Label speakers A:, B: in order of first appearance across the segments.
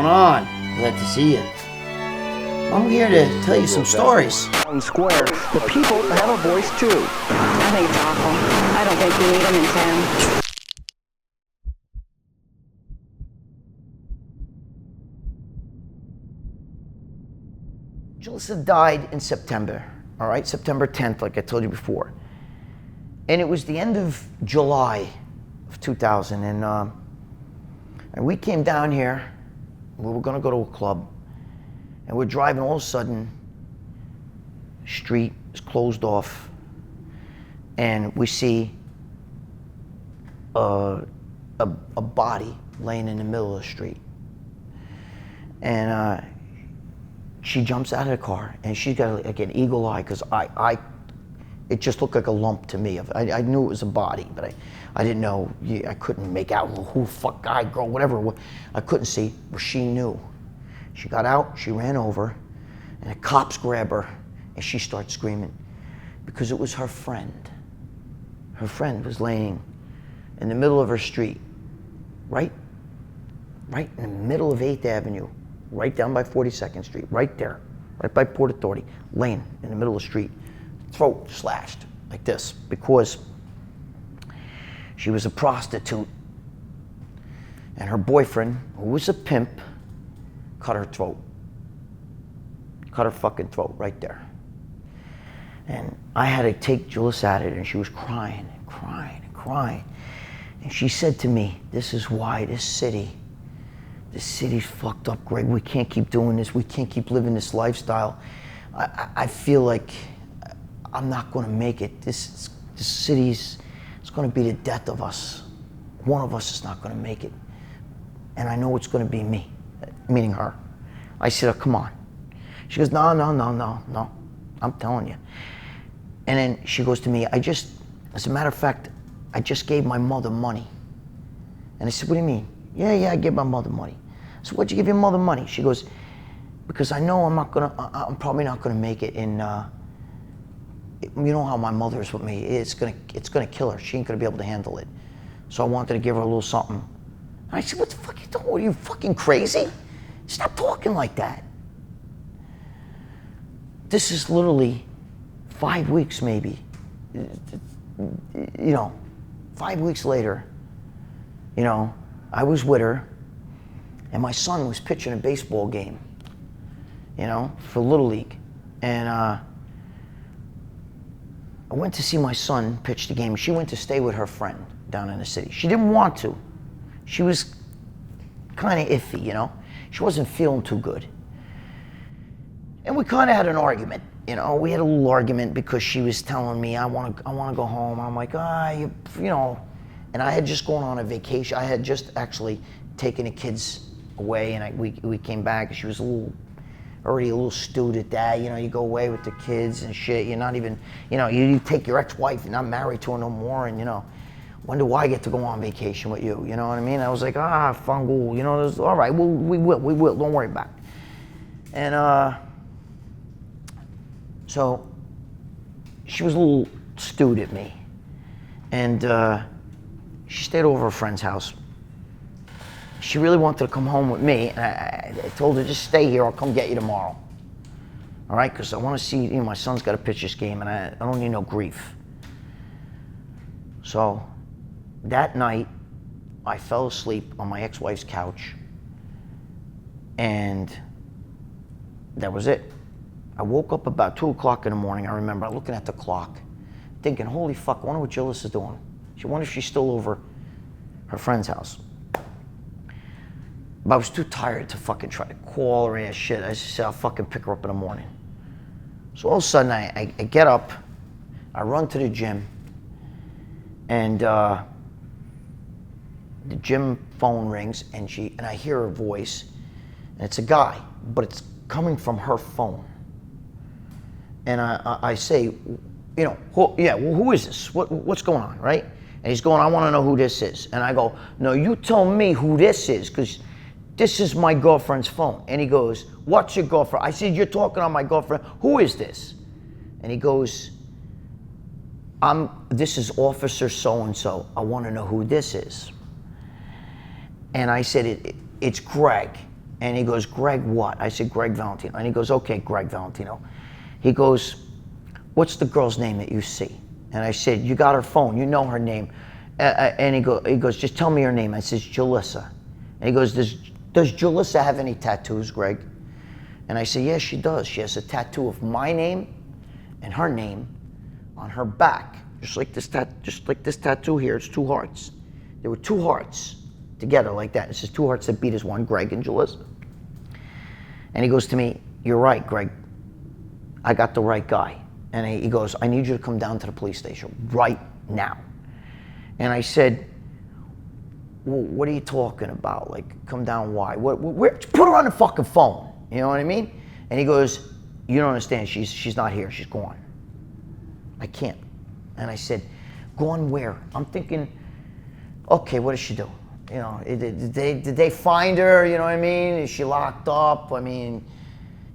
A: on? Glad to see you. I'm here to tell you some stories.
B: Square, the people have a voice too.
C: I think it's awful. I don't think we need them in town.
A: Julissa died in September, all right? September 10th, like I told you before. And it was the end of July of 2000, and we came down here. We were gonna go to a club, and we're driving. All of a sudden, street is closed off, and we see a body laying in the middle of the street. And she jumps out of the car, and she's got like an eagle eye, because it just looked like a lump to me. I knew it was a body, but I didn't know. I couldn't make out who, fuck, guy, girl, whatever. I couldn't see, but she knew. She got out, she ran over, and the cops grab her, and she starts screaming, because it was her friend. Her friend was laying in the middle of her street, right in the middle of 8th Avenue, right down by 42nd Street, right there, right by Port Authority, laying in the middle of the street, throat slashed like this, because she was a prostitute, and her boyfriend, who was a pimp, cut her throat. Cut her fucking throat right there. And I had to take Julissa at it, and she was crying and crying and crying. And she said to me, "This is why this city's fucked up, Greg. We can't keep doing this. We can't keep living this lifestyle. I feel like I'm not gonna make it. This city's, it's gonna be the death of us. One of us is not gonna make it. And I know it's gonna be me," meaning her. I said, "Oh, come on." She goes, no, I'm telling you. And then she goes to me, as a matter of fact, I just gave my mother money. And I said, "What do you mean?" Yeah, I gave my mother money. So "What'd you give your mother money?" She goes, "Because I know I'm probably not gonna make it in, you know how my mother is with me. It's gonna kill her. She ain't gonna be able to handle it. So I wanted to give her a little something." And I said, "What the fuck you doing? Are you fucking crazy? Stop talking like that." This is literally 5 weeks maybe. 5 weeks later, I was with her, and my son was pitching a baseball game, for Little League. And I went to see my son pitch the game. She went to stay with her friend down in the city. She didn't want to. She was kind of iffy, She wasn't feeling too good. And we kind of had an argument, We had a little argument because she was telling me, I want to go home. I'm like, And I had just gone on a vacation. I had just actually taken the kids away, and we came back. She was already a little stewed at that. You go away with the kids and shit. You're not even, you take your ex-wife. You're not married to her no more, and when do I get to go on vacation with you? You know what I mean? I was like, fungal. All right, we will. Don't worry about it. And so she was a little stewed at me, and she stayed over a friend's house. She really wanted to come home with me, and I told her, "Just stay here. I'll come get you tomorrow." All right, because I want to see. My son's got to pitch this game, and I don't need no grief. So that night, I fell asleep on my ex-wife's couch, and that was it. I woke up about 2 o'clock in the morning. I remember looking at the clock, thinking, "Holy fuck, I wonder what Julissa's doing. I wonder if she's still over her friend's house." But I was too tired to fucking try to call her and shit. I just said, "I'll fucking pick her up in the morning." So all of a sudden, I get up, I run to the gym, and the gym phone rings, and I hear her voice, and it's a guy, but it's coming from her phone. And I say, who is this? What's going on, right? And he's going, "I want to know who this is." And I go, "No, you tell me who this is, because this is my girlfriend's phone." And he goes, "What's your girlfriend?" I said, "You're talking on my girlfriend. Who is this?" And he goes, "This is Officer so-and-so. I want to know who this is." And I said, it's Greg. And he goes, Gregg what? I said, Gregg Valentino. And he goes, okay, Gregg Valentino. He goes, what's the girl's name that you see? And I said, you got her phone, you know her name. And he goes, just tell me her name. I says, Julissa. And he goes, does Julissa have any tattoos, Gregg? And I said, yes, she does. She has a tattoo of my name and her name on her back, just like this tattoo here. It's 2 hearts. There were 2 hearts together like that. It says 2 hearts that beat as one, Gregg and Julissa. And he goes to me, you're right, Gregg. I got the right guy. And he goes, I need you to come down to the police station right now. And I said, well, what are you talking about? Like, come down, why? Put her on the fucking phone. You know what I mean? And he goes, you don't understand. She's not here. She's gone. I can't. And I said, gone where? I'm thinking, okay, what does she do? You know, did they find her? You know what I mean? Is she locked up? I mean,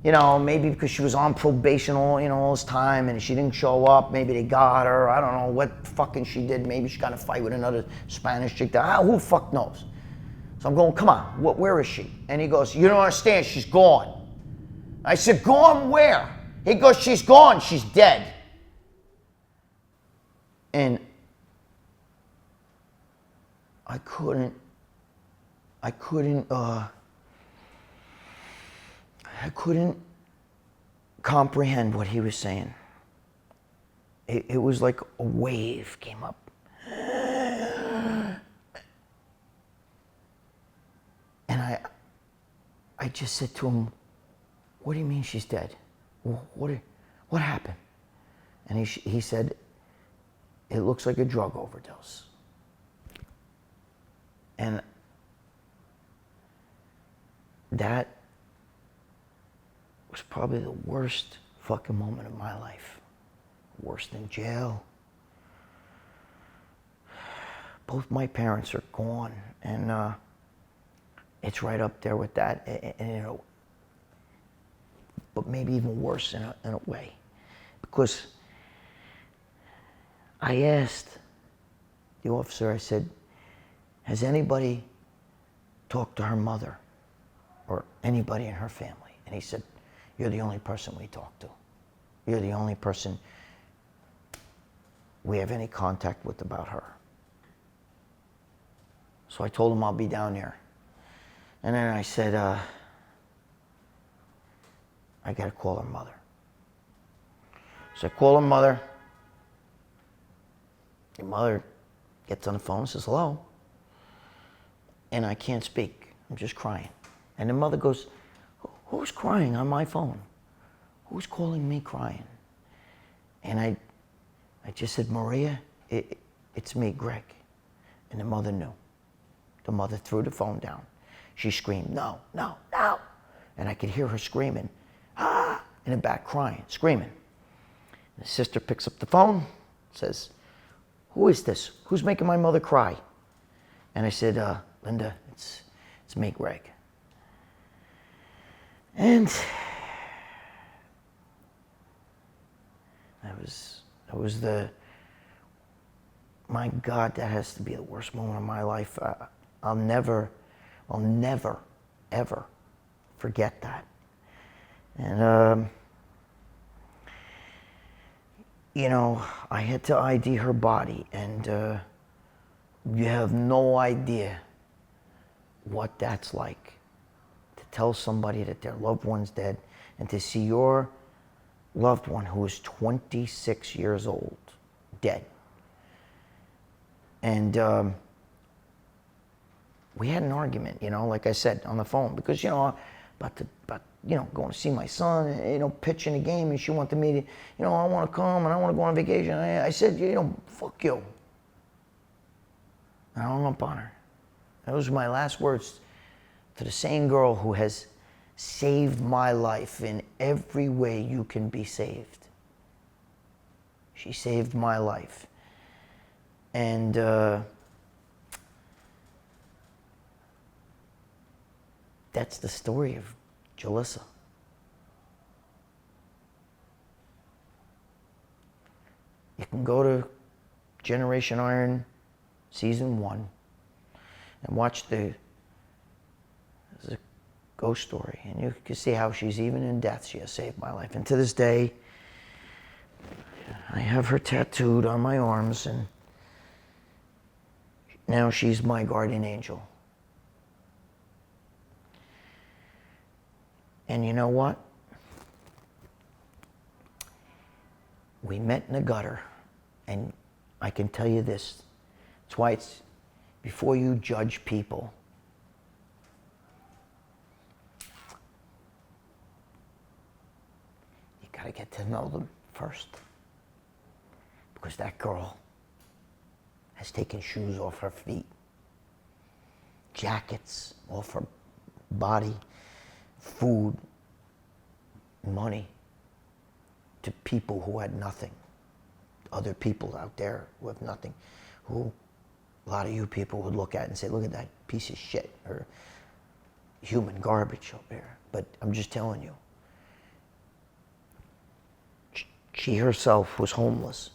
A: you know, maybe because she was on probation all this time and she didn't show up. Maybe they got her. I don't know what fucking she did. Maybe she got in a fight with another Spanish chick. Who the fuck knows? So I'm going, come on, where is she? And he goes, you don't understand, she's gone. I said, gone where? He goes, she's gone, she's dead. And I couldn't comprehend what he was saying. It was like a wave came up. And I just said to him, what do you mean she's dead? What happened? And he said, it looks like a drug overdose. And that was probably the worst fucking moment of my life. Worse than jail. Both my parents are gone, and it's right up there with that. And, but maybe even worse in a way, because I asked the officer. I said, "Has anybody talked to her mother, or anybody in her family?" And he said, "You're the only person we talked to. You're the only person we have any contact with about her." So I told him I'll be down there. And then I said, I gotta call her mother. So I call her mother. The mother gets on the phone and says, hello. And I can't speak. I'm just crying. And the mother goes, who's crying on my phone? Who's calling me crying? And I just said, Maria, it's me, Gregg. And the mother knew. The mother threw the phone down. She screamed, no, no, no. And I could hear her screaming, in the back, crying, screaming. And the sister picks up the phone, says, who is this? Who's making my mother cry? And I said, Linda, it's me, Gregg. And that was my God, that has to be the worst moment of my life. I'll never, ever forget that. And, I had to ID her body, and you have no idea what that's like, to tell somebody that their loved one's dead, and to see your loved one who is 26 years old dead. And we had an argument, like I said, on the phone, because, about going to see my son, pitching a game, and she wanted me to, I want to come and I want to go on vacation. I said, fuck you. And I hung up on her. Those were my last words to the same girl who has saved my life in every way you can be saved. She saved my life. And that's the story of Julissa. You can go to Generation Iron Season 1 and watch there's a ghost story. And you can see how she's, even in death, she has saved my life. And to this day, I have her tattooed on my arms, and now she's my guardian angel. And you know what? We met in the gutter, and I can tell you this. That's why it's, before you judge people, you gotta get to know them first. Because that girl has taken shoes off her feet, jackets off her body, food, money, to people who had nothing. Other people out there who have nothing, who a lot of you people would look at and say, look at that piece of shit, or human garbage up there. But I'm just telling you, she herself was homeless.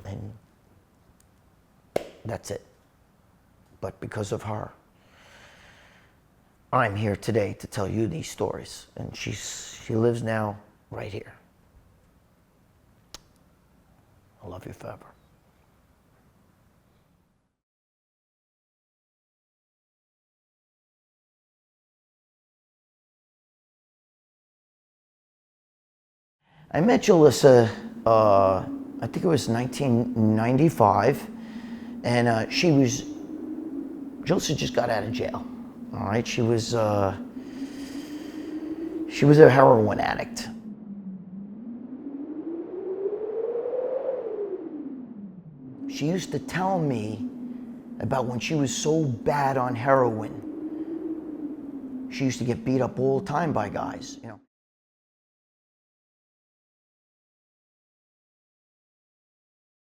A: And that's it. But because of her, I'm here today to tell you these stories. And she lives now right here. I love you forever. I met Julissa, I think it was 1995, and Julissa just got out of jail. All right, she was a heroin addict. She used to tell me about when she was so bad on heroin. She used to get beat up all the time by guys, you know.